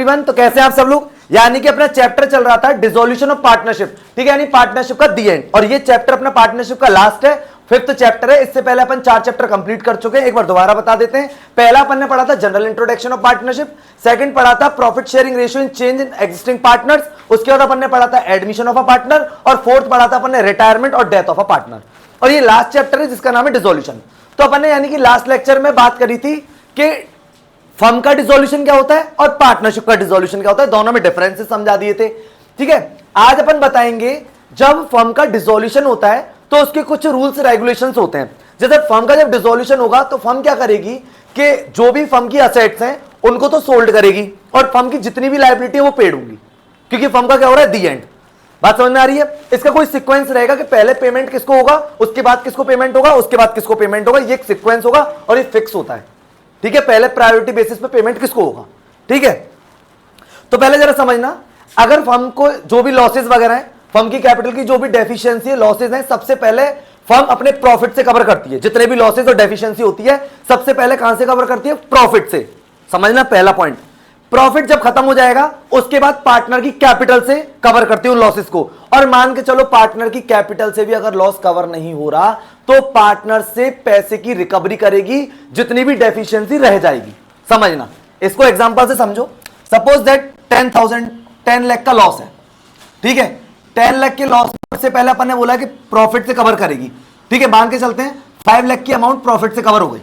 Everyone, तो कैसे हैं आप सब लोग। यानी कि अपना चैप्टर चल रहा था डिसोल्यूशन ऑफ पार्टनरशिप, ठीक है, यानी पार्टनरशिप का दी एंड। और ये चैप्टर अपना पार्टनरशिप का लास्ट है, 5th चैप्टर है। इससे पहले अपन 4 चैप्टर कंप्लीट कर चुके हैं। एक बार दोबारा बता देते हैं। पहला अपन ने पढ़ा था general introduction of partnership, second पढ़ा था profit sharing ratio in change in existing partners, उसके बाद अपन ने पढ़ा था एडमिशन ऑफ अ पार्टनर, और फोर्थ पढ़ा था अपन ने रिटायरमेंट और डेथ ऑफ अ पार्टनर। और ये लास्ट चैप्टर है जिसका नाम है डिसोल्यूशन। तो अपन ने यानी कि लास्ट लेक्चर में बात करी थी कि फर्म का डिसोल्यूशन क्या होता है और पार्टनरशिप का डिसोल्यूशन क्या होता है, दोनों में डिफरेंसेस समझा दिए थे, ठीक है। आज अपन बताएंगे जब फर्म का डिसोल्यूशन होता है तो उसके कुछ रूल्स रेगुलेशंस होते हैं। जैसे फर्म का जब डिसोल्यूशन होगा तो फर्म क्या करेगी कि जो भी फर्म की असेट्स हैं उनको तो सोल्ड करेगी और फर्म की जितनी भी लायबिलिटी है वो पेड होंगी, क्योंकि फर्म का क्या हो रहा है दी एंड। बात समझ में आ रही है। इसका कोई सीक्वेंस रहेगा कि पहले पेमेंट किसको होगा, उसके बाद किसको पेमेंट होगा, उसके बाद किसको पेमेंट होगा, ये एक सीक्वेंस होगा और ये फिक्स होता है, ठीक है। पहले प्रायोरिटी बेसिस पे पेमेंट किसको होगा, ठीक है। तो पहले जरा समझना, अगर फर्म को जो भी लॉसेस वगैरह हैं, फर्म की कैपिटल की जो भी डेफिशिएंसी है, लॉसेस हैं, सबसे पहले फर्म अपने प्रॉफिट से कवर करती है। जितने भी लॉसेस और डेफिशिएंसी होती है सबसे पहले कहां से कवर करती है, प्रॉफिट से। समझना पहला पॉइंट। प्रॉफिट जब खत्म हो जाएगा उसके बाद पार्टनर की कैपिटल से कवर करती है उन लॉसेस को। और मान के चलो पार्टनर की कैपिटल से भी अगर लॉस कवर नहीं हो रहा तो पार्टनर से पैसे की रिकवरी करेगी, जितनी भी डेफिशिएंसी रह जाएगी। समझना, इसको एग्जांपल से समझो। सपोज दैट 10 लाख का लॉस है, ठीक है। 10 लाख के लॉस से पहले अपन ने बोला कि प्रॉफिट से कवर करेगी, ठीक है। मान के चलते हैं 5 लाख की अमाउंट प्रॉफिट से कवर हो गई।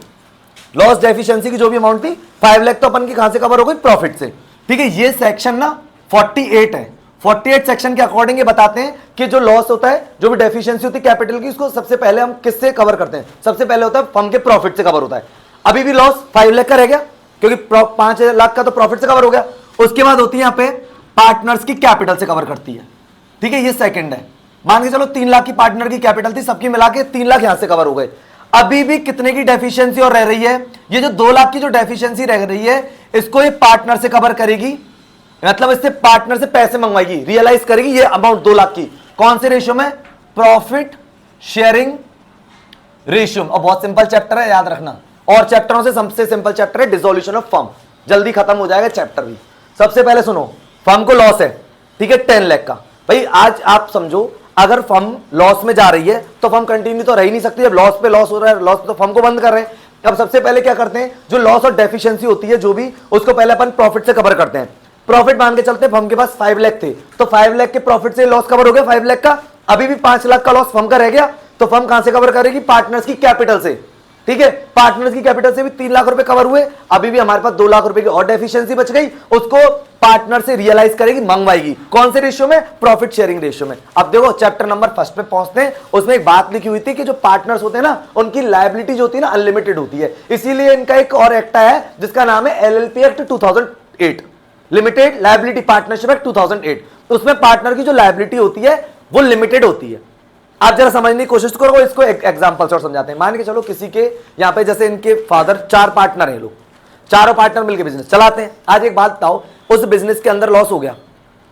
लॉस डेफिशिएंसी की जो भी अमाउंट थी 5 लाख तो अपन की कहां से कवर हो गई, प्रॉफिट से, ठीक है। ये सेक्शन ना 48 है। 48 सेक्शन के अकॉर्डिंग ये बताते हैं कि जो लॉस होता है, जो भी डेफिशिएंसी होती है कैपिटल की, उसको सबसे पहले हम किससे कवर करते हैं, सबसे पहले होता है फर्म के प्रॉफिट से कवर होता है। अभी भी लॉस 5 लाख का रह गया क्योंकि 5 लाख का तो प्रॉफिट से कवर हो गया। उसके बाद होती है यहाँ पे पार्टनर्स की कैपिटल से कवर करती है, ठीक है। ये सेकंड है। मान के चलो 3 लाख की पार्टनर की कैपिटल थी, सबकी मिला के 3 लाख यहां से कवर हो गए। अभी भी कितने की डेफिशिएंसी और रह रही है, ये जो 2 लाख की जो डेफिशिएंसी रह रही है इसको ये पार्टनर से कवर करेगी, मतलब इससे पार्टनर से पैसे मंगवाएगी, रियलाइज करेगी ये अमाउंट 2 लाख की। कौन से रेशियो में, प्रॉफिट शेयरिंग रेशियो। और बहुत सिंपल चैप्टर है, याद रखना। और चैप्टरों से सबसे सिंपल चैप्टर है डिसोल्यूशन ऑफ फर्म, जल्दी खत्म हो जाएगा चैप्टर भी। सबसे पहले सुनो, फर्म को लॉस है, ठीक है, 10 लाख का। भाई आज आप समझो अगर फर्म लॉस में जा रही है तो फर्म कंटिन्यू तो रह ही नहीं सकती। जब लॉस पे लॉस हो रहा है, लॉस तो फर्म को बंद कर रहे हैं। अब सबसे पहले क्या करते हैं, जो लॉस और डेफिशिएंसी होती है जो भी, उसको पहले अपन प्रॉफिट से कवर करते हैं। प्रॉफिट मान के चलते हैं फर्म के पास 5 लाख थे तो 5 लाख के प्रॉफिट से लॉस कवर हो गया 5 लाख का। अभी भी 5 लाख का लॉस फर्म का रह गया तो फर्म कहां से कवर करेगी, पार्टनर्स की कैपिटल से, ठीक है। पार्टनर्स की कैपिटल से भी 3 लाख रुपए कवर हुए। अभी भी हमारे पास 2 लाख रुपए की और डेफिशिएंसी बच गई, उसको पार्टनर से रियलाइज करेगी, मंगवाएगी। कौन से रेशियो में, प्रॉफिट शेयरिंग रेशियो में। अब देखो चैप्टर नंबर 1 पे पहुंचते हैं। उसमें एक बात लिखी हुई थी कि जो पार्टनर्स होते हैं ना उनकी लायबिलिटी जो होती है ना अनलिमिटेड होती है। इसीलिए इनका एक और एक्ट है जिसका नाम है LLP act 2008, limited liability partnership act 2008। उसमें पार्टनर की जो लायबिलिटी होती है वो लिमिटेड होती है। आप जरा समझने की कोशिश करो, इसको एक एग्जांपल से और समझाते हैं। मान के चलो किसी के यहाँ पे जैसे इनके फादर 4 पार्टनर हैं, लोग चारों पार्टनर मिलकर बिजनेस चलाते हैं। आज एक बात बताओ, उस बिजनेस के अंदर लॉस हो गया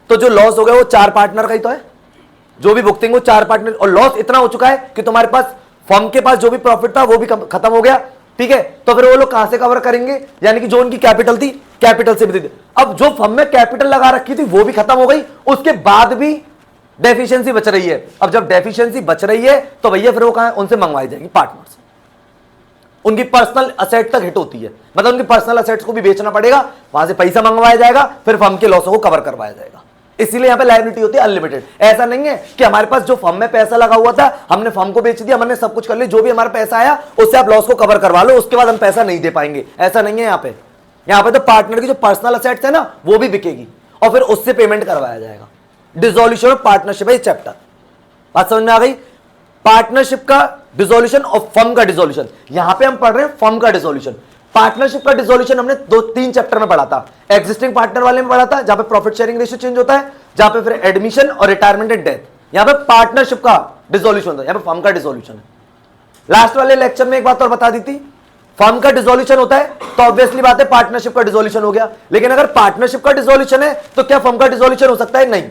तो जो लॉस हो गया वो 4 पार्टनर का ही तो है, जो भी भुगतेंगे वो 4 पार्टनर। और लॉस इतना हो चुका है कि तुम्हारे पास फर्म के पास जो भी प्रॉफिट था वो भी खत्म हो गया, ठीक है। तो फिर वो लोग कहां से कवर करेंगे, यानी कि जो उनकी कैपिटल थी कैपिटल से भी दी। अब जो फर्म में कैपिटल लगा रखी थी वो भी खत्म हो गई, उसके बाद भी डेफिशिएंसी बच रही है। अब जब डेफिशिएंसी बच रही है तो भैया फिर वो कहां है, उनसे मंगवाई जाएगी पार्टनर से। उनकी पर्सनल असेट तक हिट होती है, मतलब उनकी पर्सनल असेट्स को भी बेचना पड़ेगा, वहां से पैसा मंगवाया जाएगा, फिर फर्म के लॉसों को कवर करवाया जाएगा। इसीलिए यहां पे लायबिलिटी होती है अनलिमिटेड। ऐसा नहीं है कि हमारे पास जो फर्म में पैसा लगा हुआ था हमने फर्म को बेच दिया, हमने सब कुछ कर लिया, जो भी हमारा पैसा आया उससे आप लॉस को कवर करवा लो, उसके बाद हम पैसा नहीं दे पाएंगे। ऐसा नहीं है यहाँ पे। यहाँ पे तो पार्टनर की जो पर्सनल असेट्स है ना वो भी बिकेगी और फिर उससे पेमेंट करवाया जाएगा। डिसोल्यूशन ऑफ पार्टनरशिप है चैप्टर, बात समझ में आ गई। पार्टनरशिप का डिसोल्यूशन और फर्म का डिसोल्यूशन, यहां पे हम पढ़ रहे हैं फर्म का डिसोल्यूशन। पार्टनरशिप का डिसोल्यूशन हमने 2-3 चैप्टर में पढ़ा था। एग्जिस्टिंग पार्टनर वाले में पढ़ा था जहां पे प्रॉफिट शेयरिंग रेशियो चेंज होता है, जहां पे फिर एडमिशन और रिटायरमेंट एंड डेथ। यहां पे पार्टनरशिप का डिसोल्यूशन होता है, यहां पे फर्म का डिसोल्यूशन है। लास्ट वाले लेक्चर में एक बात और बता दी थी, फर्म का डिसोल्यूशन होता है तो ऑब्वियसली बात है पार्टनरशिप का डिसोल्यूशन हो गया। लेकिन अगर पार्टनरशिप का डिसोल्यूशन है तो क्या फर्म का डिसोल्यूशन हो सकता है, नहीं।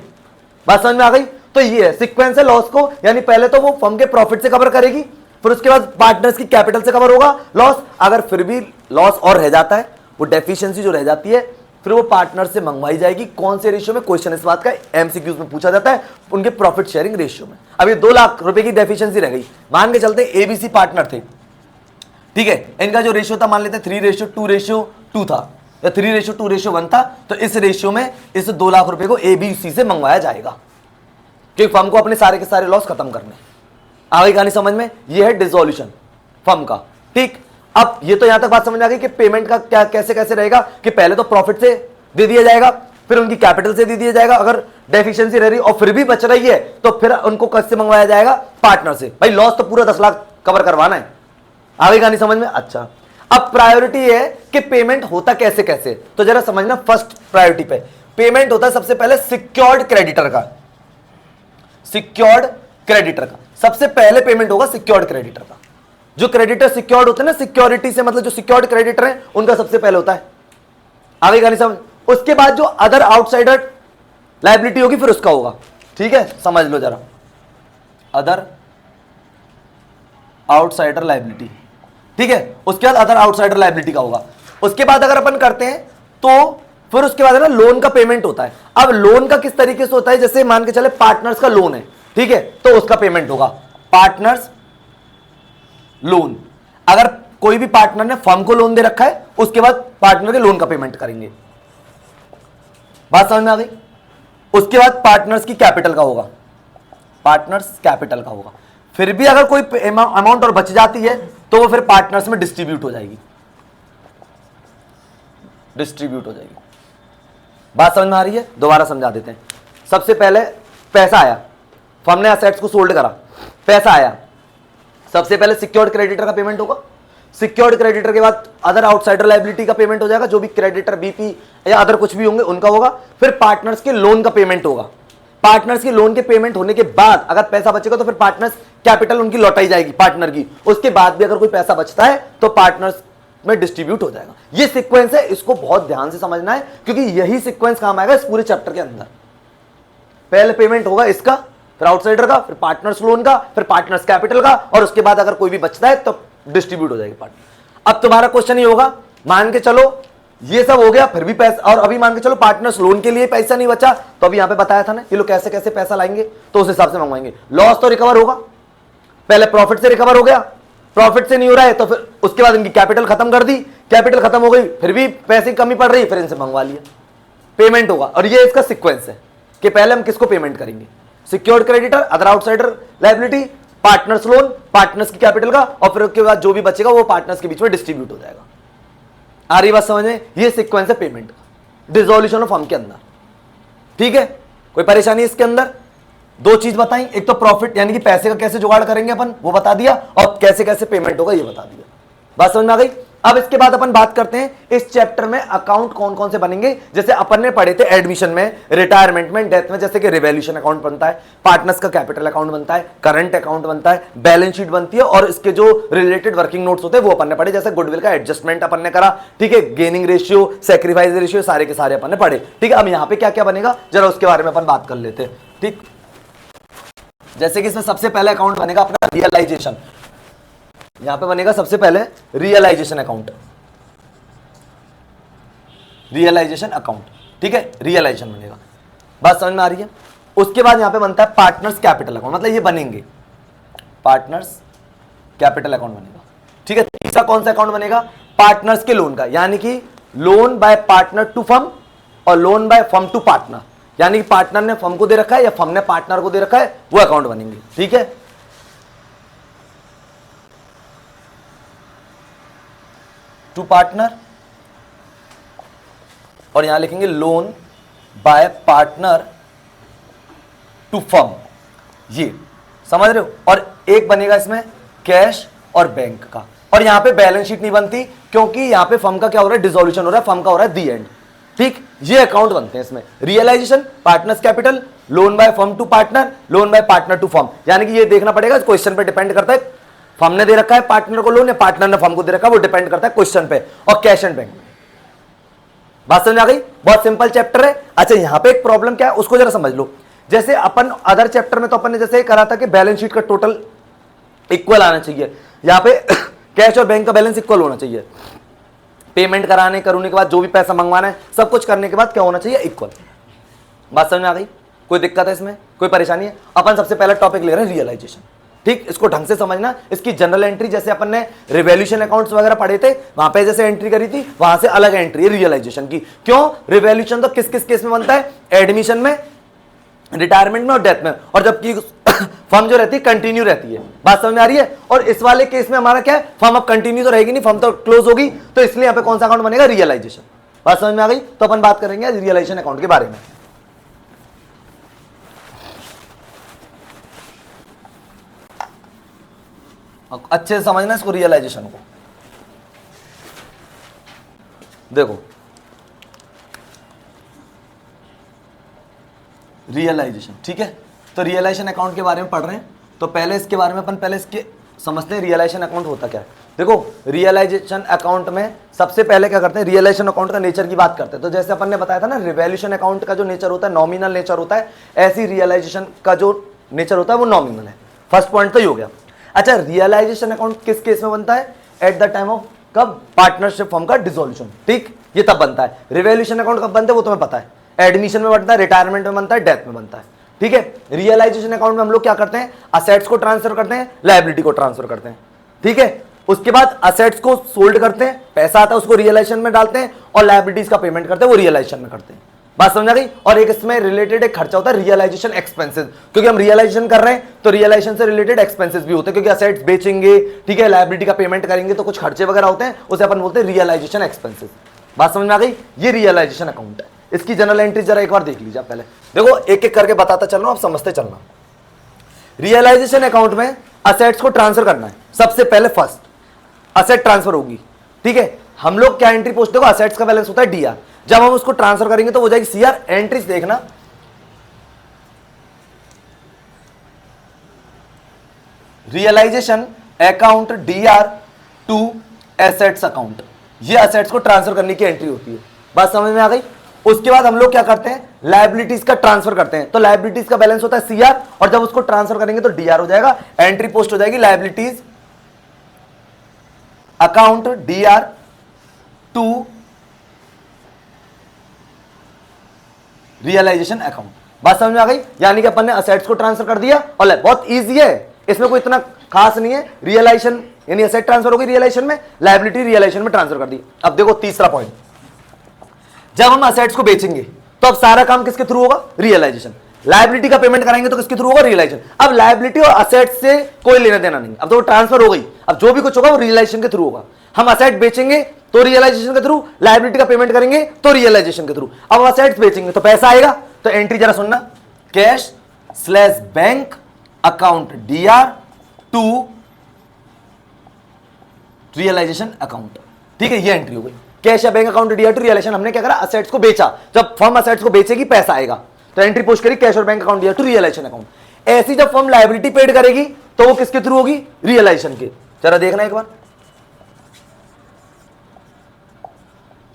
बात समझ में आ गई। तो ये है सीक्वेंस है लॉस को, यानी पहले तो वो फर्म के प्रॉफिट से कवर करेगी, फिर उसके बाद पार्टनर्स की कैपिटल से कवर होगा लॉस। अगर फिर भी लॉस और रह जाता है, वो डेफिशिएंसी जो रह जाती है फिर वो पार्टनर से मंगवाई जाएगी। कौन से रेशियो में? क्वेश्चन इस बात का एमसीक्यूज में पूछा जाता है, उनके प्रॉफिट शेयरिंग रेशियो में। अब ये 2 लाख रुपए की डेफिशिएंसी रह गई, मान के चलते एबीसी पार्टनर थे, ठीक है, इनका जो रेशियो था मान लेते 3:2:2 था या 3:2:1 था, तो इस रेशियो में इस 2 लाख रुपए को एबीसी से मंगवाया जाएगा, क्योंकि फर्म को अपने सारे के सारे लॉस खत्म करने। आगे कहानी समझ में? ये है डिसोल्यूशन फर्म का, ठीक। अब ये तो यहां तक बात समझ आ गई कि पेमेंट का क्या कैसे कैसे रहेगा, कि पहले तो प्रॉफिट से दे दिया जाएगा, फिर उनकी कैपिटल से दे दिया जाएगा, अगर डेफिशिएंसी रह रही और फिर भी बच रही है तो फिर उनको कैसे मंगवाया जाएगा? पार्टनर से। भाई लॉस तो पूरा 10 लाख कवर करवाना है। आगे कहानी समझ में? अच्छा, अब प्रायोरिटी है कि पेमेंट होता कैसे कैसे, तो जरा समझना। फर्स्ट प्रायोरिटी पे पेमेंट होता है सबसे पहले सिक्योर्ड क्रेडिटर का, सिक्योर्ड क्रेडिटर का सबसे पहले पेमेंट होगा सिक्योर्ड क्रेडिटर का। जो क्रेडिटर सिक्योर्ड होते हैं ना, सिक्योरिटी से मतलब जो सिक्योर्ड क्रेडिटर है उनका सबसे पहले होता है। आगे कहानी समझ। उसके बाद जो अदर आउटसाइडर लायबिलिटी होगी फिर उसका होगा, ठीक है, समझ लो जरा। अदर आउटसाइडर लायबिलिटी, ठीक है, उसके बाद अदर आउटसाइडर लायबिलिटी का होगा। उसके बाद अगर अपन करते हैं तो फिर उसके बाद है ना लोन का पेमेंट होता है। अब लोन का किस तरीके से होता है? जैसे मान के चले पार्टनर्स का लोन है, ठीक है, तो उसका पेमेंट होगा पार्टनर्स लोन। अगर कोई भी पार्टनर ने फर्म को लोन दे रखा है, उसके बाद पार्टनर के लोन का पेमेंट करेंगे। बात समझ में आ गई? उसके बाद पार्टनर्स की कैपिटल का होगा, पार्टनर्स कैपिटल का होगा। फिर भी अगर कोई अमाउंट और बच जाती है तो वो फिर पार्टनर्स में डिस्ट्रीब्यूट हो जाएगी, डिस्ट्रीब्यूट हो जाएगी। बात समझ में आ रही है? दोबारा समझा देते हैं। सबसे पहले पैसा आया, फर्म ने असेट्स को सोल्ड करा, पैसा आया, सबसे पहले सिक्योर्ड क्रेडिटर का पेमेंट होगा। सिक्योर्ड क्रेडिटर के बाद अदर आउटसाइडर लायबिलिटी का पेमेंट हो जाएगा, जो भी क्रेडिटर बीपी या अदर कुछ भी होंगे उनका होगा। फिर पार्टनर्स के लोन का पेमेंट होगा। पार्टनर्स के लोन के पेमेंट होने के बाद अगर पैसा बचेगा तो फिर पार्टनर्स कैपिटल उनकी लौटाई जाएगी पार्टनर की। उसके बाद भी अगर कोई पैसा बचता है तो पार्टनर्स में डिस्ट्रीब्यूट हो जाएगा। ये सीक्वेंस है, इसको बहुत ध्यान से समझना है, क्योंकि यही सीक्वेंस काम आएगा इस पूरे चैप्टर के अंदर। पहले पेमेंट होगा इसका, फिर आउटसाइडर का, फिर पार्टनर्स लोन का, फिर पार्टनर्स कैपिटल का, और उसके बाद अगर कोई भी बचता है तो डिस्ट्रीब्यूट हो जाएगी पार्टनर। अब तुम्हारा क्वेश्चन ये होगा, मान के चलो ये सब हो गया, फिर भी पैसा, और अभी मान के चलो पार्टनर्स लोन के लिए पैसा नहीं बचा, तो अभी यहां पे बताया था ना ये लोग कैसे कैसे पैसा लाएंगे, तो उस हिसाब से मंगवाएंगे। लॉस तो रिकवर होगा, पहले प्रॉफिट से रिकवर हो गया, प्रॉफिट से नहीं हो रहा है तो फिर उसके बाद इनकी कैपिटल खत्म कर दी, कैपिटल खत्म हो गई, फिर भी पैसे की कमी पड़ रही, फिर इनसे मंगवा लिया, पेमेंट होगा। और ये इसका सीक्वेंस है कि पहले हम किसको पेमेंट करेंगे, secured creditor, other outsider liability, partners loan, partners की कैपिटल का, और फिर उसके बाद जो भी बचेगा वो पार्टनर्स के बीच में डिस्ट्रीब्यूट हो जाएगा। आ रही बात समझ में? ये सीक्वेंस है पेमेंट का डिसोल्यूशन ऑफ फर्म के अंदर, ठीक है। कोई परेशानी इसके अंदर? दो चीज बताई, एक तो प्रॉफिट यानी कि पैसे का कैसे जुगाड़ करेंगे अपन वो बता दिया, और कैसे कैसे पेमेंट होगा ये बता दिया। बात समझ में आ गई? अब इसके बाद अपन बात करते हैं इस चैप्टर में अकाउंट कौन कौन से बनेंगे। जैसे अपन ने पढ़े थे एडमिशन में, रिटायरमेंट में, डेथ में, जैसे कि रिवैल्यूएशन अकाउंट बनता है, पार्टनर्स का कैपिटल अकाउंट बनता है, करंट अकाउंट बनता है, बैलेंस शीट बनती है, और इसके जो रिलेटेड वर्किंग नोट्स होते हैं वो अपन ने पढ़े। जैसे गुडविल का एडजस्टमेंट अपन ने करा, ठीक है, गेनिंग रेशियो, सैक्रिफाइस रेशियो, सारे के सारे अपन ने पढ़े, ठीक है। अब यहाँ पे क्या क्या बनेगा जरा उसके बारे में अपन बात कर लेते हैं, ठीक। जैसे कि इसमें सबसे पहले अकाउंट बनेगा अपना रियलाइजेशन, यहां पे बनेगा सबसे पहले रियलाइजेशन अकाउंट, रियलाइजेशन अकाउंट, ठीक है, रियलाइजेशन बनेगा। बात समझ में आ रही है? उसके बाद यहां पे बनता है पार्टनर्स कैपिटल अकाउंट, मतलब ये बनेंगे पार्टनर्स कैपिटल अकाउंट बनेगा, ठीक है। तीसरा कौन सा अकाउंट बनेगा? पार्टनर्स के लोन का, यानी कि loan by partner to firm और loan by firm to partner, यानी कि पार्टनर ने फर्म को दे रखा है या फर्म ने पार्टनर को दे रखा है, वो अकाउंट बनेंगे, ठीक है। टू पार्टनर, और यहां लिखेंगे loan by partner to firm, ये समझ रहे हो। और एक बनेगा इसमें कैश और बैंक का, और यहां पे बैलेंस शीट नहीं बनती क्योंकि यहां पे फर्म का क्या हो रहा है, डिसोल्यूशन हो रहा है, फर्म का हो रहा है दी एंड, ठीक। ये अकाउंट बनते हैं इसमें, realisation, partners capital, loan by firm to partner, loan by partner to firm. यानी कि ये देखना पड़ेगा, क्वेश्चन पे डिपेंड करता है, फर्म ने दे रखा है पार्टनर को लोन या पार्टनर ने फर्म को दे रखा है, वो डिपेंड करता है क्वेश्चन पे, और कैश एंड बैंक। बात समझ आ गई? बहुत सिंपल चैप्टर है। अच्छा, यहां पे एक प्रॉब्लम क्या है उसको जरा समझ लो। जैसे अपन अदर चैप्टर में तो अपन ने जैसे करा था कि बैलेंस शीट का टोटल इक्वल आना चाहिए, यहां पे कैश और बैंक का बैलेंस इक्वल होना चाहिए। पेमेंट कराने करने के बाद जो भी पैसा मंगवाना है सब कुछ करने के बाद क्या होना चाहिए, इक्वल। बात समझ में आ गई? कोई दिक्कत है इसमें, कोई परेशानी है? अपन सबसे पहला टॉपिक ले रहे हैं रियलाइजेशन। ठीक, इसको ढंग से समझना। इसकी जनरल एंट्री जैसे अपन ने रिवैल्यूएशन अकाउंट्स वगैरह पढ़े थे, वहां पे जैसे एंट्री करी थी, वहां से अलग एंट्री है रियलाइजेशन की। क्यों? रिवैल्यूएशन तो किस किस केस में बनता है? एडमिशन में, रिटायरमेंट में और डेथ में, और जबकि फर्म जो रहती है कंटिन्यू रहती है। बात समझ में आ रही है? और इस वाले केस में हमारा क्या है, फर्म अब कंटिन्यू तो रहेगी नहीं, फर्म तो क्लोज होगी, तो इसलिए यहां पे कौन सा अकाउंट बनेगा? रियलाइजेशन। बात समझ में आ गई? तो अपन बात करेंगे आज रियलाइजेशन अकाउंट के बारे में। अच्छे से समझना इसको, रियलाइजेशन को। देखो, रियलाइजेशन, ठीक है? तो रियलाइजेशन अकाउंट के बारे में पढ़ रहे हैं, तो पहले इसके बारे में अपन पहले इसके समझते हैं रियलाइजेशन अकाउंट होता क्या है। देखो, रियलाइजेशन अकाउंट में सबसे पहले क्या करते हैं, रियलाइजेशन अकाउंट का नेचर की बात करते हैं। तो जैसे अपन ने बताया था ना, रिवैल्यूएशन अकाउंट का जो नेचर होता है नॉमिनल नेचर होता है, ऐसी रियलाइजेशन का जो नेचर होता है वो नॉमिनल है। फर्स्ट पॉइंट तो ये हो गया। अच्छा, रियलाइजेशन अकाउंट किस केस में बनता है? एट द टाइम ऑफ, कब? पार्टनरशिप फॉर्म का डिसोल्यूशन। ठीक, ये तब बनता है। रिवैल्यूएशन अकाउंट कब बनता है वो तुम्हें पता है, एडमिशन में बनता है, रिटायरमेंट में बनता है, डेथ में बनता है। ठीक है? रियलाइजेशन अकाउंट में हम लोग क्या करते हैं, असेट्स को ट्रांसफर करते हैं, लायबिलिटी को ट्रांसफर करते हैं। ठीक है? उसके बाद असेट्स को सोल्ड करते हैं, पैसा आता है उसको रियलाइजेशन में डालते हैं, और लायबिलिटीज का पेमेंट करते हैं, वो रियलाइजेशन में करते हैं। बात समझ आ गई? और एक इसमें रिलेटेड एक खर्चा होता है रियलाइजेशन एक्सपेंसेस, क्योंकि हम रियलाइजेशन कर रहे हैं तो रियलाइजेशन से रिलेटेड एक्सपेंसेस भी होते हैं, क्योंकि असेट्स बेचेंगे, ठीक है, लायबिलिटी का पेमेंट करेंगे, तो कुछ खर्चे वगैरह होते हैं, उसे अपन बोलते हैं रियलाइजेशन एक्सपेंसेस। बात समझ में आ गई? ये रियलाइजेशन अकाउंट है। इसकी जनरल एंट्री जरा एक बार देख लीजिए पहले। देखो, एक एक करके बताता चल रहा हूं, आप समझते चलना। रियलाइजेशन अकाउंट में असेट्स को ट्रांसफर करना है। सबसे पहले फर्स्ट असेट ट्रांसफर होगी, ठीक है? हम लोग क्या एंट्री पोस्ट, देखो असेट्स का बैलेंस होता है डीआर, जब हम उसको ट्रांसफर करेंगे तो हो जाएगी सीआर। एंट्रीज देखना, realisation account DR to assets account, ये असेट्स को ट्रांसफर करने की एंट्री होती है। बात समझ में आ गई? उसके बाद हम लोग क्या करते हैं, लायबिलिटीज का ट्रांसफर करते हैं। तो लायबिलिटीज का बैलेंस होता है सीआर, और जब उसको ट्रांसफर करेंगे तो डीआर हो जाएगा। एंट्री पोस्ट हो जाएगी liabilities account DR to realisation account. बात समझ में आ गई? यानी कि अपन ने असेट्स को ट्रांसफर कर दिया, और बहुत इजी है, इसमें कोई इतना खास नहीं है। रियलाइजेशन यानी असेट ट्रांसफर हो गई रियलाइजेशन में, लायबिलिटी रियलाइजेशन में ट्रांसफर कर दी। अब देखो तीसरा पॉइंट, जब हम असेट्स को बेचेंगे तो अब सारा काम किसके थ्रू होगा? रियलाइजेशन। लायबिलिटी का पेमेंट कराएंगे तो किसके थ्रू होगा? रियलाइजेशन। अब लायबिलिटी और असेट से कोई लेना देना नहीं, अब तो वो ट्रांसफर हो गई, अब जो भी कुछ होगा वो रियलाइजेशन के थ्रू होगा। हम असेट बेचेंगे तो रियलाइजेशन के थ्रू, लायबिलिटी का पेमेंट करेंगे तो रियलाइजेशन के थ्रू। अब असेट्स बेचेंगे तो पैसा आएगा, तो एंट्री जरा सुनना, cash slash bank account DR to realisation account. ठीक है, ये एंट्री हो गई। कैश या bank account DR to realisation, हमने क्या करा, असेट्स को बेचा, जब फर्म असेट्स को बेचेगी पैसा आएगा, तो एंट्री पोस्ट करी कैश और bank account DR to realisation account. ऐसी जब फर्म लायबिलिटी पेड करेगी तो वो किसके थ्रू होगी? रियलाइजेशन के। जरा देखना एक बार,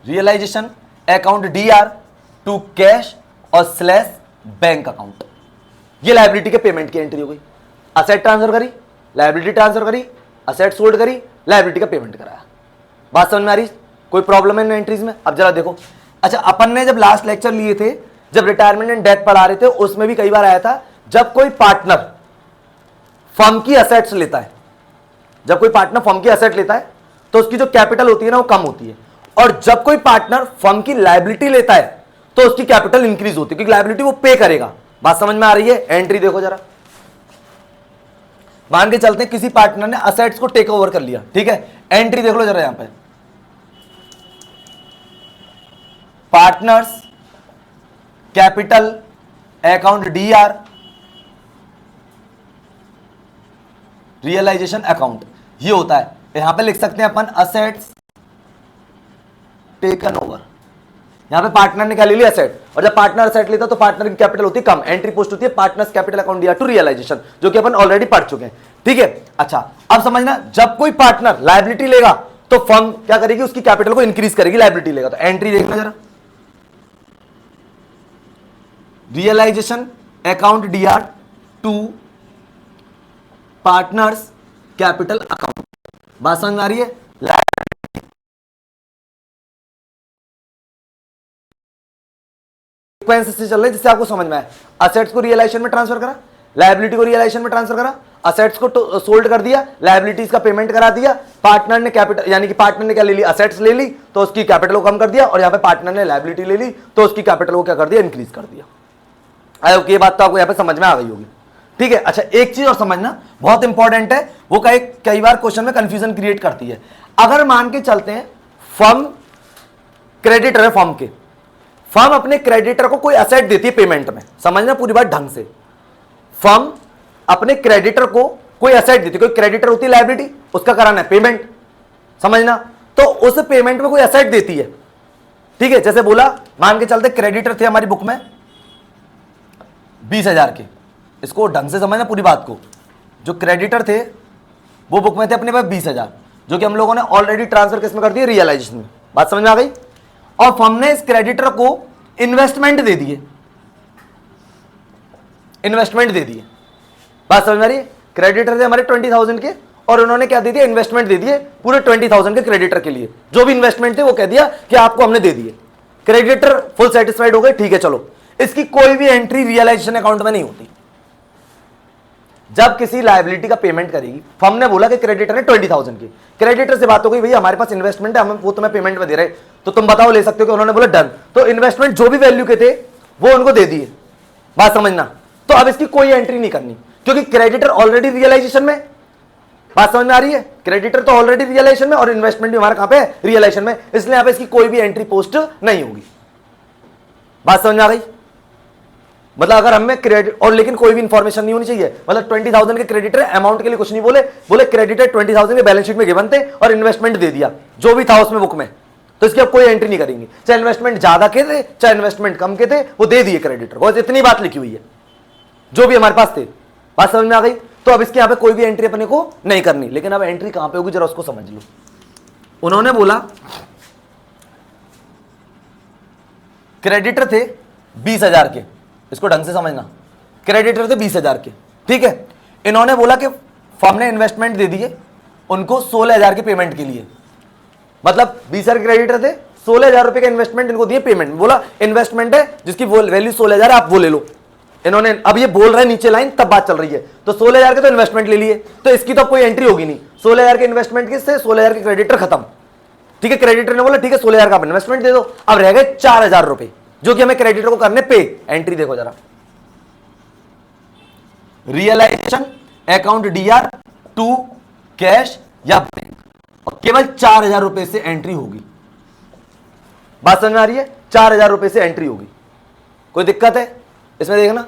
realisation account DR to cash और स्लैश बैंक अकाउंट, ये लायबिलिटी के पेमेंट की एंट्री हो गई। असेट ट्रांसफर करी, लायबिलिटी ट्रांसफर करी, असेट सोल्ड करी, लायबिलिटी का पेमेंट कराया। बात समझ में आ रही? कोई प्रॉब्लम है इन एंट्रीज में? अब जरा देखो। अच्छा, अपन ने जब लास्ट लेक्चर लिए थे, जब रिटायरमेंट एंड डेथ पढ़ा रहे थे, उसमें भी कई बार आया था, जब कोई पार्टनर फर्म की असेट्स लेता है, जब कोई पार्टनर फर्म की असेट लेता है तो उसकी जो कैपिटल होती है ना वो कम होती है, और जब कोई पार्टनर फर्म की लायबिलिटी लेता है तो उसकी कैपिटल इंक्रीज होती है, क्योंकि लायबिलिटी वो पे करेगा। बात समझ में आ रही है? एंट्री देखो जरा, मान के चलते हैं किसी पार्टनर ने असेट्स को टेक ओवर कर लिया, ठीक है? एंट्री देख लो जरा यहां पे, partners capital account DR realisation account, ये होता है। यहां पे लिख सकते हैं अपन असेट्स टेकन ओवर। यहां पे पार्टनर ने क्या ले लिया? असेट। और जब पार्टनर असेट लेता है तो पार्टनर की कैपिटल होती है कम, एंट्री पोस्ट होती है partners capital account DR to realisation, जो कि अपन ऑलरेडी पढ़ चुके हैं। ठीक है? अच्छा, अब समझना, जब कोई पार्टनर लायबिलिटी लेगा तो फर्म क्या करेगी? उसकी कैपिटल को इंक्रीज करेगी, लायबिलिटी लेगा तो। एंट्री देखना जरा, realisation account DR to partners capital account. बात समझ में आ रही है? सीक्वेंस से चल रहे हैं जिससे आपको समझ में आए। असेट्स को रियलाइजेशन में ट्रांसफर करा, लायबिलिटी को रियलाइजेशन में ट्रांसफर करा, असेट्स को सोल्ड कर दिया, लायबिलिटीज का पेमेंट करा दिया, पार्टनर ने कैपिटल यानी कि पार्टनर ने क्या ले ली, असेट्स ले ली तो उसकी कैपिटल को कम कर दिया, और यहाँ पे पार्टनर ने लायबिलिटी ले ली तो उसकी कैपिटल को क्या कर दिया, इंक्रीज कर दिया। आई होप ये बात तो आपको यहाँ पे समझ में आ गई होगी। ठीक है, अच्छा एक चीज और समझना बहुत इंपॉर्टेंट है, वो कई बार क्वेश्चन में कंफ्यूजन क्रिएट करती है। अगर मान के चलते हैं फर्म क्रेडिटर है, फर्म अपने क्रेडिटर को कोई असेट देती है पेमेंट में, समझना पूरी बात ढंग से। फर्म अपने क्रेडिटर को कोई असेट देती है, कोई क्रेडिटर होती है लायबिलिटी, उसका कराना है पेमेंट, समझना। तो उस पेमेंट में कोई असेट देती है, ठीक है। जैसे बोला, मान के चलते क्रेडिटर थे हमारी बुक में 20,000 के, इसको ढंग से समझना पूरी बात को। जो क्रेडिटर थे वो बुक में थे अपने पास 20,000, जो कि हम लोगों ने ऑलरेडी ट्रांसफर किसमें कर दिया, रियलाइजेशन में। बात समझ में आ गई। और फर्म ने इस क्रेडिटर को इन्वेस्टमेंट दे दिए, बात समझ में आ रही है। क्रेडिटर थे हमारे 20,000 के और उन्होंने क्या दे दिया, इन्वेस्टमेंट दे दिए पूरे 20,000 के क्रेडिटर के लिए। जो भी इन्वेस्टमेंट थे वो कह दिया कि आपको हमने दे दिए। क्रेडिटर फुल सेटिस्फाइड हो गए, ठीक है चलो। इसकी कोई भी एंट्री रियलाइजेशन अकाउंट में नहीं होती। जब किसी लायबिलिटी का पेमेंट करेगी, फर्म ने बोला कि क्रेडिटर ने 20,000 की, क्रेडिटर से बात हो गई, भैया हमारे पास इन्वेस्टमेंट है, हम वो तुम्हें पेमेंट में दे रहे, तो तुम बताओ ले सकते हो कि, उन्होंने बोला डन। तो इन्वेस्टमेंट जो भी वैल्यू के थे वो उनको दे दिए, बात समझना। तो अब इसकी कोई एंट्री नहीं करनी, क्योंकि क्रेडिटर ऑलरेडी रियलाइजेशन में, बात समझ में आ रही है। क्रेडिटर तो ऑलरेडी रियलाइजेशन में और इन्वेस्टमेंट भी हमारा कहां पे है, रियलाइजेशन में, इसलिए यहां पे इसकी कोई भी एंट्री पोस्ट नहीं होगी। बात समझ में आ गई। मतलब अगर हमें क्रेडिट और लेकिन कोई भी इंफॉर्मेशन नहीं होनी चाहिए, मतलब 20,000 के क्रेडिटर अमाउंट के लिए कुछ नहीं बोले क्रेडिटर 20,000 के बैलेंस शीट में गिवन थे और इन्वेस्टमेंट दे दिया जो भी था उसमें बुक में, तो इसकी अब कोई एंट्री नहीं करेंगे। चाहे इन्वेस्टमेंट ज्यादा के थे चाहे इन्वेस्टमेंट कम के थे, वो दे दिए क्रेडिटर को, इतनी बात लिखी हुई है जो भी हमारे पास थे। बात समझ में आ गई। तो अब इसके यहां पे कोई भी एंट्री अपने को नहीं करनी, लेकिन अब एंट्री कहां पे होगी जरा उसको समझ लो। उन्होंने बोला क्रेडिटर थे 20,000 के, इसको ढंग से समझना, क्रेडिटर थे 20,000 के, ठीक है। इन्होंने बोला कि फर्म ने इन्वेस्टमेंट दे दिए उनको 16,000 की पेमेंट के लिए, मतलब 20,000 क्रेडिटर थे, 16,000 रुपए का इन्वेस्टमेंट इनको दिए पेमेंट, बोला इन्वेस्टमेंट है जिसकी वैल्यू 16,000 आप वो ले लो। इन्होंने अब ये बोल रहे हैं नीचे लाइन, तब बात चल रही है, तो 16,000 के तो इन्वेस्टमेंट ले लिए, तो इसकी तो कोई एंट्री होगी नहीं। 16,000 के इन्वेस्टमेंट किससे, 16,000 के क्रेडिटर खत्म, ठीक है। क्रेडिटर ने बोला ठीक है 16,000 का आप इन्वेस्टमेंट दे दो, अब रह गए 4,000 रुपए जो कि हमें क्रेडिटर को करने पे। एंट्री देखो जरा, realisation account DR to cash या बैंक, और केवल 4,000 रुपए से एंट्री होगी। बात समझ में आ रही है, 4,000 रुपए से एंट्री होगी। कोई दिक्कत है इसमें, देखना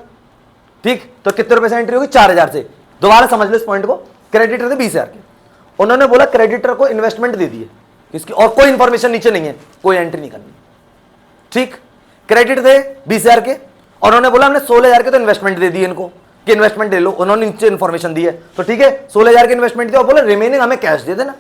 ठीक। तो कितने रुपए से एंट्री होगी, 4,000 से। दोबारा समझ लो इस पॉइंट को। क्रेडिटर थे 20,000 के, उन्होंने बोला क्रेडिटर को इन्वेस्टमेंट दे दिए, इसकी और कोई इंफॉर्मेशन नीचे नहीं है, कोई एंट्री नहीं करनी, ठीक। क्रेडिट थे 20,000 के और उन्होंने बोला हमने 16,000 के तो इन्वेस्टमेंट दे दी इनको कि इन्वेस्टमेंट ले लो, उन्होंने नीचे इन्फॉर्मेशन दी है, तो ठीक है 16,000 के इन्वेस्टमेंट दिया और बोला रिमेनिंग हमें कैश दे देना,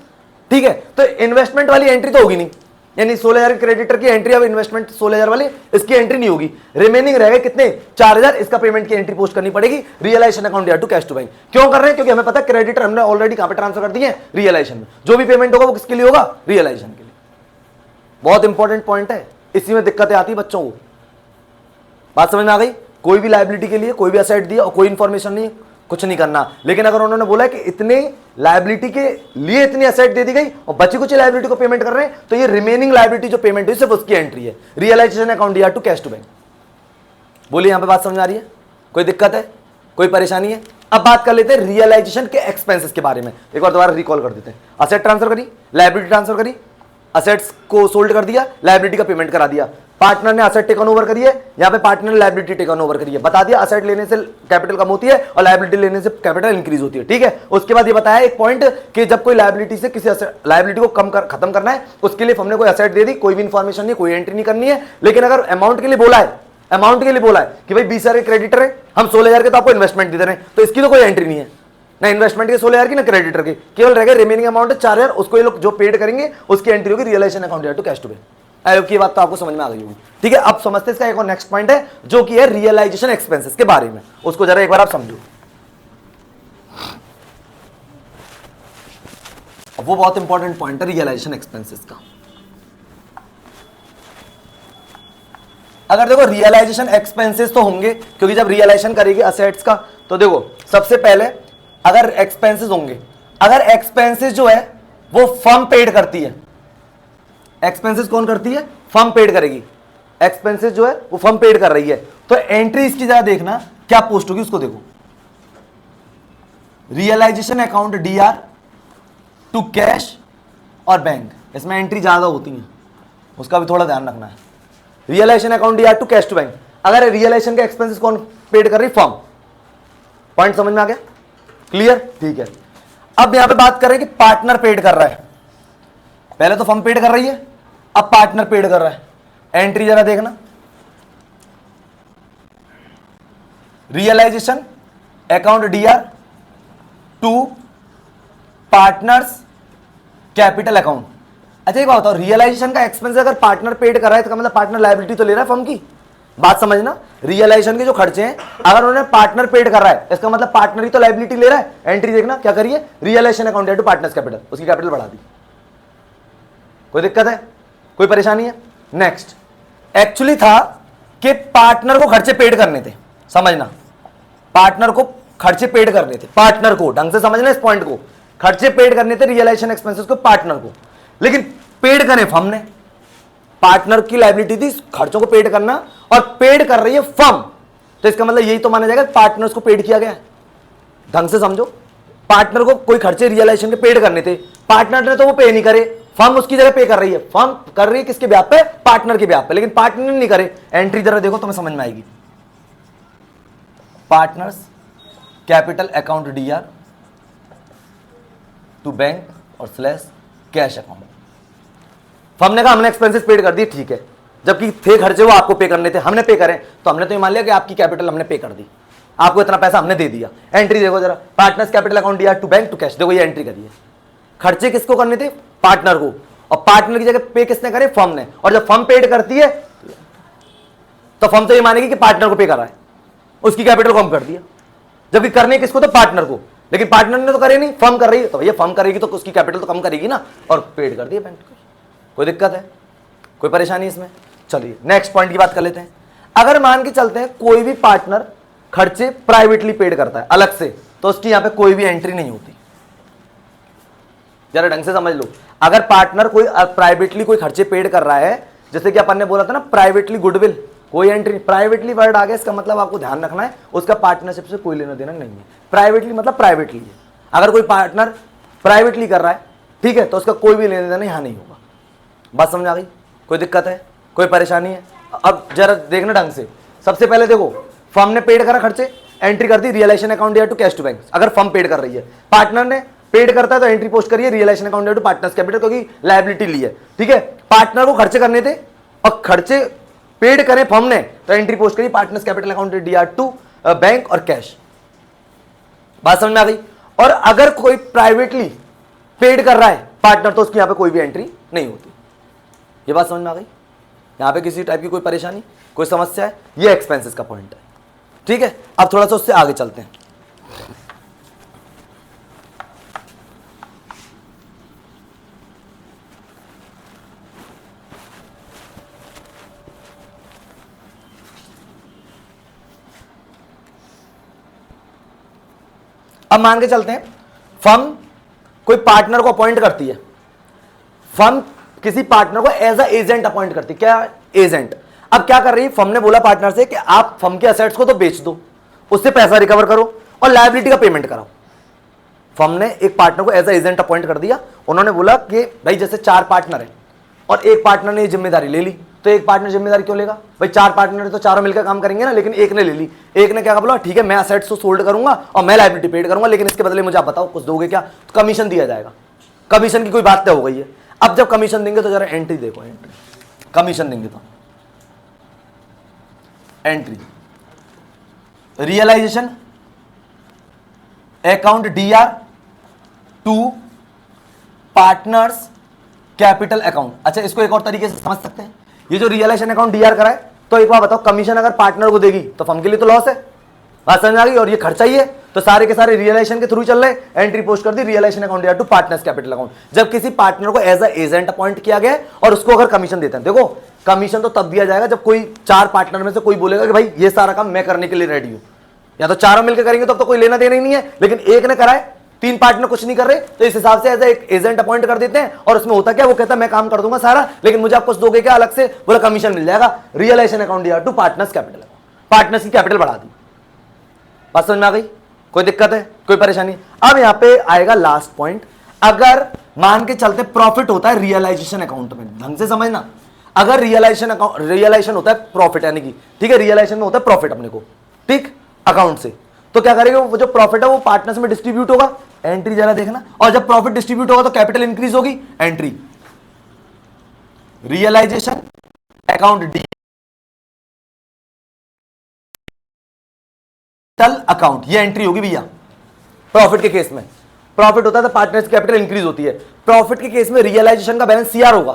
ठीक है। तो इन्वेस्टमेंट वाली एंट्री तो होगी नहीं, यानी 16,000 क्रेडिटर की एंट्री, अब इन्वेस्टमेंट 16,000 वाली इसकी एंट्री नहीं होगी। रिमेनिंग रहेगा कितने, 4,000, इसका पेमेंट की एंट्री पोस्ट करनी पड़ेगी रियलाइजेशन अकाउंट या टू कैश टू बैंक। क्यों कर रहे हैं, क्योंकि हमें पता है क्रेडिटर हमने ऑलरेडी कहां पे ट्रांसफर कर दिए हैं, रियलाइजेशन में। जो भी पेमेंट होगा वो किसके लिए होगा, रियलाइजेशन के लिए। बहुत इंपॉर्टेंट पॉइंट है, इसी में दिक्कतें आती है बच्चों को। बात समझ में आ गई। कोई भी लायबिलिटी के लिए कोई भी असेट दिया और कोई इंफॉर्मेशन नहीं, कुछ नहीं करना। लेकिन अगर उन्होंने बोला कि इतने लायबिलिटी के लिए इतनी असेट दे दी गई और बची कुछ लायबिलिटी को पेमेंट कर रहे हैं, तो ये रिमेनिंग लायबिलिटी जो पेमेंट हुई सिर्फ उसकी एंट्री है, रियलाइजेशन अकाउंट या टू कैश टू बैंक। बोलिए यहां पे बात समझ आ रही है, कोई दिक्कत है, कोई परेशानी है। अब बात कर लेते हैं रियलाइजेशन के एक्सपेंसेस के बारे में, एक बार दोबारा रिकॉल कर देते हैं। असेट ट्रांसफर करी, लायबिलिटी ट्रांसफर करी, असेट्स को सोल्ड कर दिया, लायबिलिटी का पेमेंट करा दिया, पार्टनर ने असेट टेकन ओवर करी है, यहां पे पार्टनर ने लायबिलिटी टेकन ओवर करी है, बता दिया असेट लेने से कैपिटल कम होती है और लायबिलिटी लेने से कैपिटल इंक्रीज होती है, ठीक है। उसके बाद ये बताया एक पॉइंट कि जब कोई लायबिलिटी से किसी लायबिलिटी को खत्म करना है, उसके लिए हमने कोई असेट दे दी, कोई भी इंफॉर्मेशन नहीं, कोई एंट्री नहीं करनी है। लेकिन अगर अमाउंट के लिए बोला है, अमाउंट के लिए बोला है कि भाई 20,000 के क्रेडिटर है, हम 16,000 के तो आपको इन्वेस्टमेंट दे रहे हैं, तो इसकी तो कोई एंट्री नहीं है, ना इन्वेस्टमेंट के 16,000 की ना क्रेडिटर की, केवल रहेगा रिमेनिंग अमाउंट है 4,000, उसको ये लोग जो पेड करेंगे उसकी एंट्री होगी रियलाइजेशन अकाउंट या to cash to bank. I hope की बात तो आपको समझ में आ गई होगी, ठीक है। अब समझते हैं इसका एक और नेक्स्ट पॉइंट है जो कि है रियलाइजेशन एक्सपेंसेस के बारे में, उसको जरा एक बार आप समझो। वो बहुत इंपॉर्टेंट पॉइंट है रियलाइजेशन एक्सपेंसेस का। अगर देखो रियलाइजेशन एक्सपेंसेस तो होंगे, क्योंकि जब रियलाइजेशन करेगी असेट्स का तो देखो सबसे पहले अगर एक्सपेंसेस होंगे, अगर एक्सपेंसेस जो है वो फर्म पेड करती है, एक्सपेंसेस कौन करती है? फर्म पेड करेगी। एक्सपेंसेस जो है वो फर्म पेड कर रही है, तो एंट्री इसकी जरा देखना क्या पोस्ट होगी उसको देखो। Realisation account DR to cash और बैंक, इसमें एंट्री ज्यादा होती है, उसका भी थोड़ा ध्यान रखना है। Realisation account DR to cash to bank, अगर रियलाइजेशन के एक्सपेंसेस कौन पेड कर रही? फर्म। पॉइंट समझ में आ गया? क्लियर? ठीक है। अब यहां पे बात कर रहे हैं कि पार्टनर पेड कर रहा है, पहले तो फर्म पेड कर रही है, अब पार्टनर पेड कर रहा है। एंट्री जरा देखना, realisation account DR to partners capital account. अच्छा एक बात बताओ, रियलाइजेशन का एक्सपेंस अगर पार्टनर पेड कर रहा है तो मतलब पार्टनर लायबिलिटी तो ले रहा है फर्म की। बात समझना, रियलाइजेशन के जो खर्चे हैं अगर उन्होंने पार्टनर पेड कर रहा है इसका मतलब पार्टनर ही तो लायबिलिटी ले रहा है। एंट्री देखना क्या करिए, realisation account to partners capital, उसकी कैपिटल बढ़ा दी। कोई दिक्कत है? कोई परेशानी है? नेक्स्ट, एक्चुअली था कि पार्टनर को खर्चे पेड करने थे, समझना, पार्टनर को खर्चे पेड करने थे, पार्टनर को ढंग से समझना इस पॉइंट को, खर्चे पेड करने थे रियलाइजेशन एक्सपेंसेस को पार्टनर को, लेकिन पेड करें फर्म ने। पार्टनर की लायबिलिटी थी खर्चों को पेड करना और पेड कर रही है फर्म, तो इसका मतलब यही तो माना जाएगा पार्टनर्स को पेड किया गया। ढंग से समझो, पार्टनर को कोई खर्चे रियलाइजेशन के पेड करने थे, पार्टनर ने तो वो पे नहीं करे, फर्म उसकी जगह पे कर रही है। फर्म कर रही है किसके ब्याह पे? पार्टनर के ब्याह पे, लेकिन पार्टनर ने नहीं करे। एंट्री जरा देखो तुम्हें समझ में आएगी। Partners capital account DR to bank और स्लैश कैश अकाउंट। फर्म ने कहा हमने एक्सपेंसेस पेड कर दिए, ठीक है, जबकि थे खर्चे वो आपको पे करने थे, हमने पे करें, तो हमने तो ये मान लिया कि आपकी कैपिटल हमने पे कर दी, आपको इतना पैसा हमने दे दिया। एंट्री देखो जरा, partners capital account DR to bank to cash, देखो ये एंट्री करी है। खर्चे किसको करने थे? पार्टनर को, और पार्टनर की जगह पे किसने करे? फर्म ने। और जब फर्म पेड करती है तो फर्म तो ये मानेगी कि पार्टनर को पे कर रहा है, उसकी कैपिटल कम कर दिया, जबकि करने किसको? तो पार्टनर को, लेकिन पार्टनर ने तो करे नहीं, फर्म कर रही है, तो भैया फर्म करेगी तो उसकी कैपिटल तो कम करेगी ना, और पेड कर दिया बैंक को। कोई दिक्कत है? कोई परेशानी इसमें? चलिए नेक्स्ट पॉइंट की बात कर लेते हैं। अगर मान के चलते हैं कोई भी पार्टनर खर्चे प्राइवेटली पेड करता है अलग से, तो उसकी यहां पे कोई भी एंट्री नहीं होती। जरा ढंग से समझ लो, अगर पार्टनर कोई प्राइवेटली कोई खर्चे पेड कर रहा है, जैसे कि अपन ने बोला था ना प्राइवेटली गुडविल, कोई एंट्री। प्राइवेटली वर्ड आ गया, इसका मतलब आपको ध्यान रखना है उसका पार्टनरशिप से कोई लेना देना नहीं है। प्राइवेटली मतलब प्राइवेटली है, अगर कोई पार्टनर प्राइवेटली कर रहा है, ठीक है, तो उसका कोई भी लेना देना यहां नहीं होगा। बात समझ आ गई? कोई दिक्कत है? कोई परेशानी है? अब जरा देखना ढंग से। सबसे पहले देखो, फर्म ने पेड करा खर्चे, एंट्री कर दी realisation account to cash to bank. अगर फर्म पेड कर रही है, पार्टनर ने पेड करता है तो एंट्री पोस्ट करिए realisation account to partners capital, क्योंकि लायबिलिटी ली है, ठीक है। पार्टनर को खर्चे करने थे और खर्चे पेड करें फर्म ने, तो एंट्री पोस्ट करिए partners capital account DR to bank और कैश। बात समझ में आ गई? और अगर कोई प्राइवेटली पेड कर रहा है पार्टनर, तो उसकी यहां पे कोई भी एंट्री नहीं होती। ये बात समझ में आ गई? यहां पे किसी टाइप की कोई परेशानी, कोई समस्या है? ये एक्सपेंसेस का पॉइंट है, ठीक है। अब थोड़ा सा उससे आगे चलते हैं। अब मान के चलते हैं फर्म कोई पार्टनर को अपॉइंट करती है, फर्म किसी पार्टनर को एज अ एजेंट अपॉइंट करती है। क्या? एजेंट। अब क्या कर रही है फर्म ने बोला पार्टनर से कि आप फर्म के असेट्स को तो बेच दो, उससे पैसा रिकवर करो और लायबिलिटी का पेमेंट कराओ। फर्म ने एक पार्टनर को एज अ एजेंट अपॉइंट कर दिया। उन्होंने बोला कि भाई जैसे 4 पार्टनर है और एक पार्टनर ने ये जिम्मेदारी ले ली, तो एक पार्टनर जिम्मेदारी क्यों लेगा? भाई 4 पार्टनर तो चारों मिलकर काम करेंगे ना, लेकिन एक ने ले ली। एक ने क्या बोला, ठीक है मैं असेट्स को सोल्ड करूंगा और मैं लायबिलिटी पेड करूंगा, लेकिन इसके बदले मुझे आप बताओ कुछ दोगे क्या? तो कमीशन दिया जाएगा। कमीशन की कोई बात तय हो गई है। अब जब कमीशन देंगे तो जरा एंट्री देखो, एंट्री कमीशन देंगे तो entry realisation account DR to partners capital account. अच्छा इसको एक और तरीके से समझ सकते हैं, ये जो रियलाइजेशन अकाउंट डीआर कराए, तो एक बार बताओ कमीशन अगर पार्टनर को देगी तो फर्म के लिए तो लॉस है। बात समझ आ गई? और ये खर्चा ही है, तो सारे के सारे रियलाइजेशन के थ्रू चल रहे, एंट्री पोस्ट कर दी realisation account to partners capital account. जब किसी पार्टनर को एज अ एजेंट अपॉइंट किया गया और उसको अगर कमीशन देते हैं, देखो कमीशन तो तब दिया जाएगा जब कोई 4 पार्टनर में से कोई बोलेगा कि भाई ये सारा काम मैं करने के लिए रेडी हूं, या तो चारों मिलकर करेंगे तब तो कोई लेना देना ही नहीं है, लेकिन एक ने करा है, 3 पार्टनर कुछ नहीं कर रहे, तो इस हिसाब से एज एक एजेंट अपॉइंट कर देते हैं। और उसमें होता क्या, वो कहता है मैं काम कर दूंगा सारा, लेकिन मुझे आप कुछ दोगे क्या अलग से, बोला कमीशन मिल जाएगा। रियलाइजेशन अकाउंट दिया टू पार्टनर्स कैपिटल, पार्टनर्स की कैपिटल बढ़ा दी। बात समझ में आ गई? कोई दिक्कत है, कोई परेशानी? अब यहां पे आएगा लास्ट पॉइंट। अगर मान के चलते प्रॉफिट होता है रियलाइजेशन अकाउंट में, ढंग से समझना, अगर रियलाइजेशन होता है प्रॉफिट, यानी कि ठीक है रियलाइजेशन में होता है प्रॉफिट अपने को, ठीक अकाउंट से, तो क्या करेगा वो जो प्रॉफिट है वो पार्टनर्स में डिस्ट्रीब्यूट होगा, एंट्री जरा देखना, और जब प्रॉफिट डिस्ट्रीब्यूट होगा तो कैपिटल इंक्रीज होगी, entry realisation account D account, ये एंट्री होगी भैया। प्रॉफिट के केस में प्रॉफिट होता है तो पार्टनर्स की कैपिटल इंक्रीज होती है, प्रॉफिट के केस में रियलाइजेशन का बैलेंस सीआर होगा,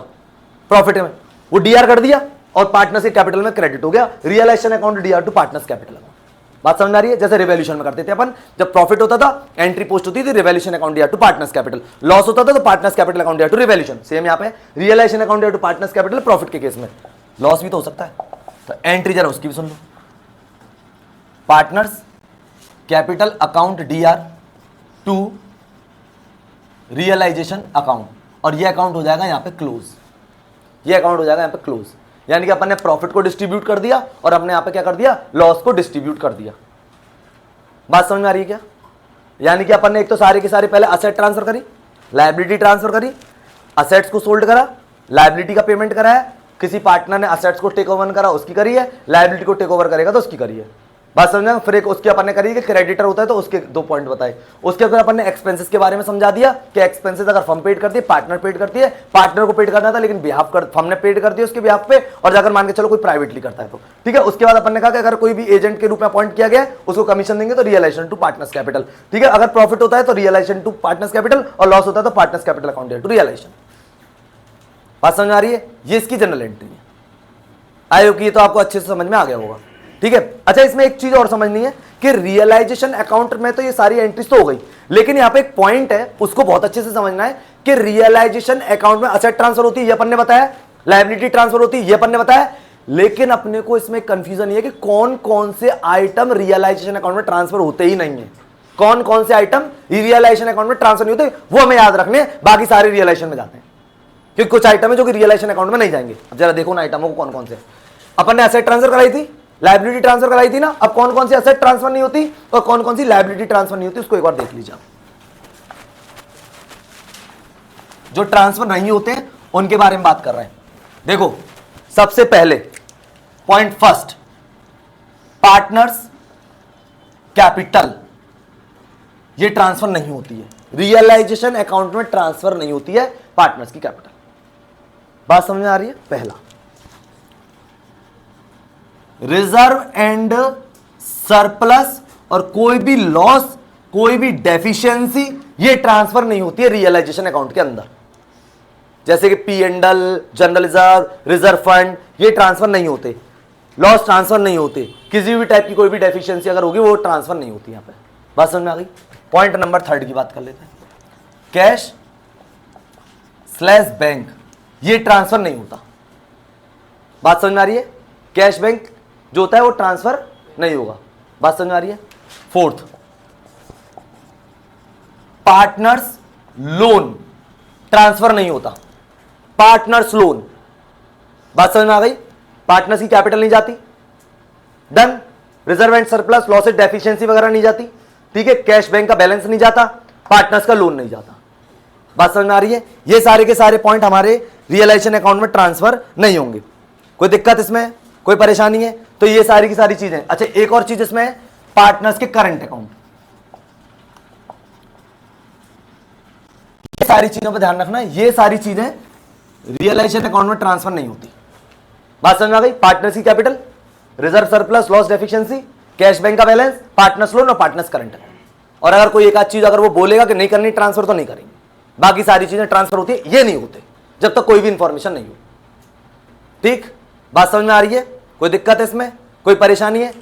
प्रॉफिट में वो डीआर कर दिया और पार्टनर्स के कैपिटल में क्रेडिट हो गया, realisation account DR to partners capital. बात समझ आ रही है? जैसे रिवैल्यूएशन में करते थे अपन, जब प्रॉफिट होता था एंट्री पोस्ट होती थी revaluation account DR to partners capital, loss होता था तो partners capital account DR to revaluation. Same यहां पे realisation account DR to partners capital, profit के केस में लॉस भी तो हो सकता है, तो एंट्री जरा उसकी भी सुन लो, partners capital account DR to realisation account, और ये अकाउंट हो जाएगा यहां पे क्लोज, ये अकाउंट हो जाएगा यहां पे क्लोज। यानी कि अपन ने प्रॉफिट को डिस्ट्रीब्यूट कर दिया और अपने यहां पे क्या कर दिया, लॉस को डिस्ट्रीब्यूट कर दिया। बात समझ में आ रही है क्या? यानी कि अपन ने एक तो सारे के सारे पहले असेट ट्रांसफर करी, लायबिलिटी ट्रांसफर करी, असेट्स को सोल्ड करा, लायबिलिटी का पेमेंट कराया, किसी पार्टनर ने असेट्स को टेक ओवर करा उसकी करी है, लायबिलिटी को टेक ओवर करेगा तो उसकी करी है। बात समझना? फिर एक उसके अपन ने करी कि क्रेडिटर होता है तो उसके 2 पॉइंट बताए, उसके अंदर अपन ने एक्सपेंसेस के बारे में समझा दिया कि एक्सपेंसेस अगर फर्म पेड करती है, पार्टनर पेड करती है, पार्टनर को पेड करना था लेकिन बिहाफ कर फर्म ने पेड कर दिया उसके बिहाफ पे, और जाकर मान के चलो कोई प्राइवेटली करता है तो ठीक है। उसके बाद अपन ने कहा कि अगर कोई भी एजेंट के रूप में अपॉइंट किया गया उसको कमीशन देंगे तो रियलाइजेशन टू पार्टनर्स कैपिटल, ठीक है। अगर प्रॉफिट होता है तो रियलाइजेशन टू पार्टनर्स कैपिटल, और लॉस होता है तो partners capital account to realisation. बात समझ आ रही है? ये इसकी जनरल एंट्री है। आई होगी, ये तो आपको अच्छे से समझ में आ गया होगा, ठीक है। अच्छा, इसमें एक चीज और समझनी है कि रियलाइजेशन अकाउंट में तो ये सारी एंट्रीज तो हो गई, लेकिन यहां पे एक पॉइंट है उसको बहुत अच्छे से समझना है कि रियलाइजेशन अकाउंट में असेट ट्रांसफर होती है, ये अपन ने बताया, लायबिलिटी ट्रांसफर होती है, ये अपन ने बताया, लेकिन अपने को इसमें कंफ्यूजन ये है कि कौन कौन से आइटम रियलाइजेशन अकाउंट में ट्रांसफर होते ही नहीं है, कौन कौन से आइटम रियलाइजेशन अकाउंट में ट्रांसफर नहीं होते, वो हमें याद रखने, बाकी सारे रियलाइजेशन में जाते हैं, क्योंकि कुछ आइटम है जो कि रियलाइजेशन अकाउंट में नहीं जाएंगे। अब जरा देखो ना आइटमों को कौन कौन से, अपन ने एसेट ट्रांसफर कराई थी, लायबिलिटी ट्रांसफर कराई थी ना, अब कौन कौन सी एसेट ट्रांसफर नहीं होती और कौन कौन सी लायबिलिटी ट्रांसफर नहीं होती, उसको एक बार देख लीजिए। जो ट्रांसफर नहीं होते हैं उनके बारे में बात कर रहे हैं। देखो, सबसे पहले पॉइंट फर्स्ट, पार्टनर्स कैपिटल, ये ट्रांसफर नहीं होती है, रियलाइजेशन अकाउंट में ट्रांसफर नहीं होती है पार्टनर्स की कैपिटल। बात समझ में आ रही है? पहला, रिजर्व एंड सरप्लस और कोई भी लॉस, कोई भी डेफिशिएंसी, ये ट्रांसफर नहीं होती है रियलाइजेशन अकाउंट के अंदर। जैसे कि P and L, general reserve, reserve fund, ये ट्रांसफर नहीं होते, लॉस ट्रांसफर नहीं होते, किसी भी टाइप की कोई भी डेफिशिएंसी अगर होगी वो ट्रांसफर नहीं होती यहां पे। बात समझ में आ गई? पॉइंट नंबर 3 की बात कर लेते हैं, कैश स्लैश बैंक, ये ट्रांसफर नहीं होता। बात समझ में आ रही है? कैश बैंक जो होता है वो ट्रांसफर नहीं होगा। बात समझ में आ रही है? 4th, पार्टनर्स लोन ट्रांसफर नहीं होता, पार्टनर्स लोन। बात समझ में आ गई? पार्टनर्स की कैपिटल नहीं जाती, done. Reserve and surplus, losses, deficiency वगैरह नहीं जाती, ठीक है। कैश बैंक का बैलेंस नहीं जाता, पार्टनर्स का लोन नहीं जाता। बात समझ में आ रही है? ये सारे के सारे पॉइंट हमारे रियलाइजेशन अकाउंट में ट्रांसफर नहीं होंगे। कोई दिक्कत इसमें, कोई परेशानी है? तो ये सारी की सारी चीजें। अच्छा, एक और चीज इसमें, पार्टनर्स के करंट अकाउंट, ये सारी चीजों पर ध्यान रखना, ये सारी चीजें रियलाइजेशन अकाउंट में ट्रांसफर नहीं होती। बात समझ में आ गई? पार्टनर्स की capital, reserve surplus, loss deficiency, cash bank का बैलेंस, पार्टनर्स लोन और पार्टनर्स करंट अकाउंट। और अगर कोई एक आध चीज अगर वो बोलेगा कि नहीं करनी ट्रांसफर तो नहीं करेंगे, बाकी सारी चीजें ट्रांसफर होती है, ये नहीं होते जब तक कोई भी इंफॉर्मेशन नहीं हो। ठीक, बात समझ में आ रही है? कोई दिक्कत है इसमें, कोई परेशानी है?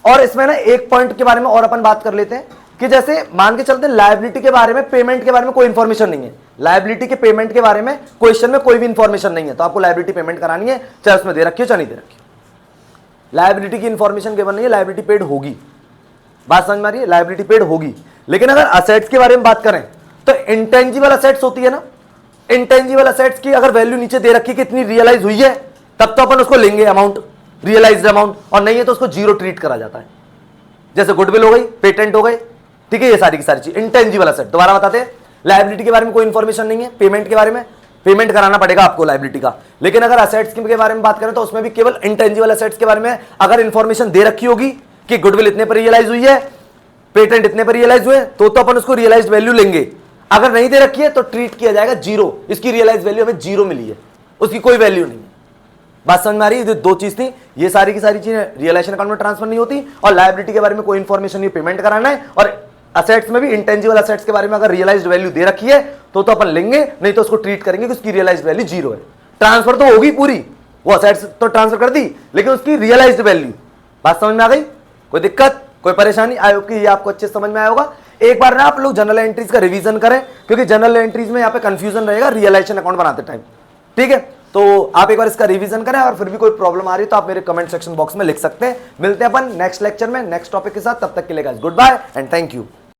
और इसमें ना एक पॉइंट के बारे में और अपन बात कर लेते हैं कि जैसे मान के चलते लायबिलिटी के बारे में, पेमेंट के बारे में कोई इंफॉर्मेशन नहीं है, लायबिलिटी के पेमेंट के बारे में क्वेश्चन में कोई भी इंफॉर्मेशन नहीं है, तो आपको लायबिलिटी पेमेंट करानी है, चाहे उसमें दे रखी हो चाहे नहीं दे रखी हो। लायबिलिटी की इंफॉर्मेशन केवल नहीं है, लायबिलिटी पेड होगी, बात समझ में आ रही है, लायबिलिटी पेड होगी। लेकिन अगर असेट्स के बारे में बात करें तो इंटेंजिबल असेट्स होती है ना, इंटेंजिबल असेट्स की अगर वैल्यू नीचे दे रखी है कितनी रियलाइज हुई है, तब तो अपन उसको लेंगे अमाउंट, रियलाइज्ड अमाउंट, और नहीं है तो उसको जीरो ट्रीट करा जाता है। जैसे गुडविल हो गई, पेटेंट हो गए, ठीक है, ये सारी की सारी चीज इंटेंजिबल असेट। दोबारा बताते हैं, लायबिलिटी के बारे में कोई इंफॉर्मेशन नहीं है, पेमेंट के बारे में पेमेंट कराना पड़ेगा आपको लायबिलिटी का। लेकिन अगर असेट्स के बारे में बात करें तो उसमें भी केवल इंटेंजिबल असेट्स के बारे में अगर इंफॉर्मेशन दे रखी होगी कि गुडविल इतने पर रियलाइज हुई है, पेटेंट इतने पर रियलाइज हुए, तो अपन उसको रियलाइज्ड वैल्यू लेंगे। अगर नहीं दे रखी है तो ट्रीट किया जाएगा जीरो, इसकी रियलाइज वैल्यू हमें जीरो मिली है, उसकी कोई वैल्यू नहीं है। बात समझ में आ रही है? दो चीज थी, ये सारी की सारी चीजें रियलाइजेशन अकाउंट में ट्रांसफर नहीं होती, और लायबिलिटी के बारे में कोई इंफॉर्मेशन नहीं, पेमेंट कराना है, और असेट्स में भी इंटेंजिबल असेट्स के बारे में अगर रियलाइज्ड वैल्यू दे रखी है तो अपन लेंगे, नहीं तो उसको ट्रीट करेंगे कि उसकी रियलाइज्ड वैल्यू जीरो है। ट्रांसफर तो होगी पूरी, वो असेट्स तो ट्रांसफर कर दी, लेकिन उसकी रियलाइज्ड वैल्यू, बात समझ में आ गई? कोई दिक्कत, कोई परेशानी? आई होप कि ये आपको अच्छे समझ में आया होगा। एक बार ना आप लोग जनरल एंट्रीज का रिवीजन करें, क्योंकि जनरल एंट्रीज में यहाँ पे कंफ्यूजन रहेगा रियलाइजेशन अकाउंट बनाते टाइम, ठीक है? तो आप एक बार इसका रिवीजन करें, और फिर भी कोई प्रॉब्लम आ रही है तो आप मेरे कमेंट सेक्शन बॉक्स में लिख सकते हैं। मिलते हैं अपन नेक्स्ट लेक्चर में नेक्स्ट टॉपिक के साथ, तब तक के लिए guys goodbye and thank you.